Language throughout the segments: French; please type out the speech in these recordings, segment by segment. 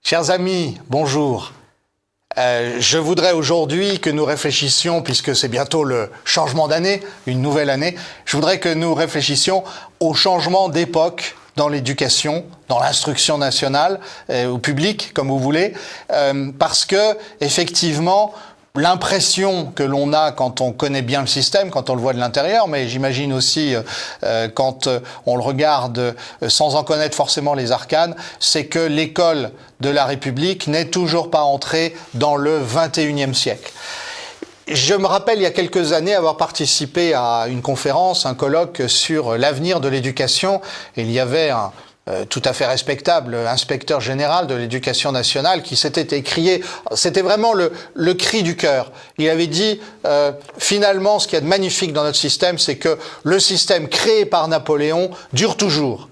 Chers amis, bonjour. Je voudrais aujourd'hui que nous réfléchissions, puisque c'est bientôt le changement d'année, une nouvelle année, je voudrais que nous réfléchissions au changement d'époque dans l'éducation, dans l'instruction nationale, ou publique, comme vous voulez, parce que, effectivement, l'impression que l'on a quand on connaît bien le système, quand on le voit de l'intérieur, mais j'imagine aussi quand on le regarde sans en connaître forcément les arcanes, c'est que l'école de la République n'est toujours pas entrée dans le XXIe siècle. Je me rappelle il y a quelques années avoir participé à une conférence, un colloque sur l'avenir de l'éducation. Il y avait un tout à fait respectable inspecteur général de l'éducation nationale qui s'était écrié, c'était vraiment le cri du cœur. Il avait dit finalement ce qu'il y a de magnifique dans notre système, c'est que le système créé par Napoléon dure toujours.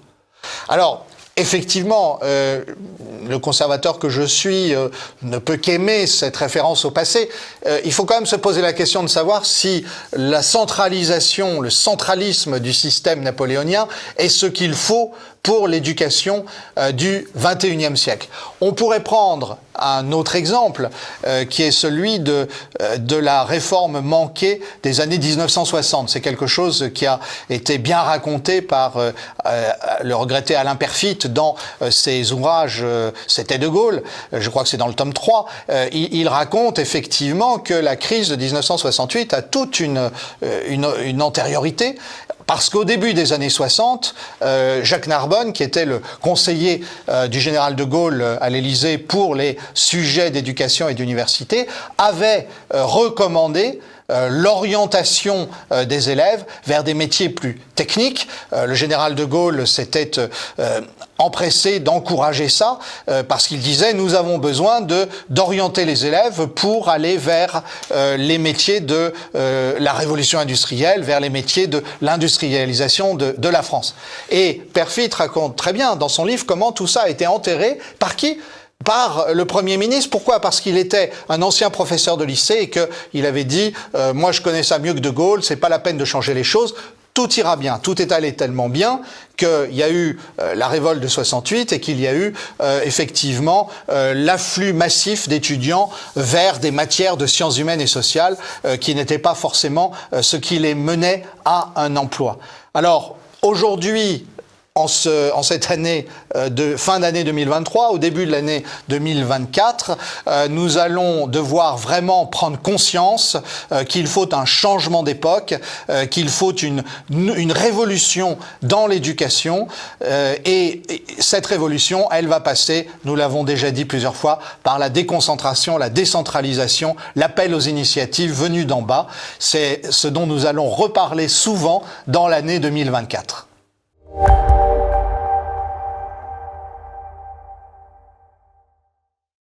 Alors, effectivement, le conservateur que je suis ne peut qu'aimer cette référence au passé. Il faut quand même se poser la question de savoir si la centralisation, le centralisme du système napoléonien est ce qu'il faut pour l'éducation du XXIe siècle. On pourrait prendre un autre exemple qui est celui de la réforme manquée des années 1960. C'est quelque chose qui a été bien raconté par le regretté Alain Peyrefitte dans ses ouvrages C'était de Gaulle, je crois que c'est dans le tome 3. Il raconte effectivement que la crise de 1968 a toute une antériorité. Parce qu'au début des années 60, Jacques Narbonne, qui était le conseiller du général de Gaulle à l'Élysée pour les sujets d'éducation et d'université, avait recommandé l'orientation des élèves vers des métiers plus techniques. Le général de Gaulle s'était empressé d'encourager ça parce qu'il disait nous avons besoin d'orienter les élèves pour aller vers les métiers de la révolution industrielle, vers les métiers de l'industrialisation de la France. Et Peyrefitte raconte très bien dans son livre comment tout ça a été enterré par qui ? Par le Premier ministre. Pourquoi ? Parce qu'il était un ancien professeur de lycée et qu'il avait dit « Moi, je connais ça mieux que de Gaulle, c'est pas la peine de changer les choses. Tout ira bien. » Tout est allé tellement bien qu'il y a eu la révolte de 68 et qu'il y a eu effectivement l'afflux massif d'étudiants vers des matières de sciences humaines et sociales qui n'étaient pas forcément ce qui les menait à un emploi. Alors, aujourd'hui, en cette année de fin d'année 2023, au début de l'année 2024, nous allons devoir vraiment prendre conscience qu'il faut un changement d'époque, qu'il faut une révolution dans l'éducation, et cette révolution, elle va passer, nous l'avons déjà dit plusieurs fois, par la déconcentration, la décentralisation, l'appel aux initiatives venues d'en bas. C'est ce dont nous allons reparler souvent dans l'année 2024.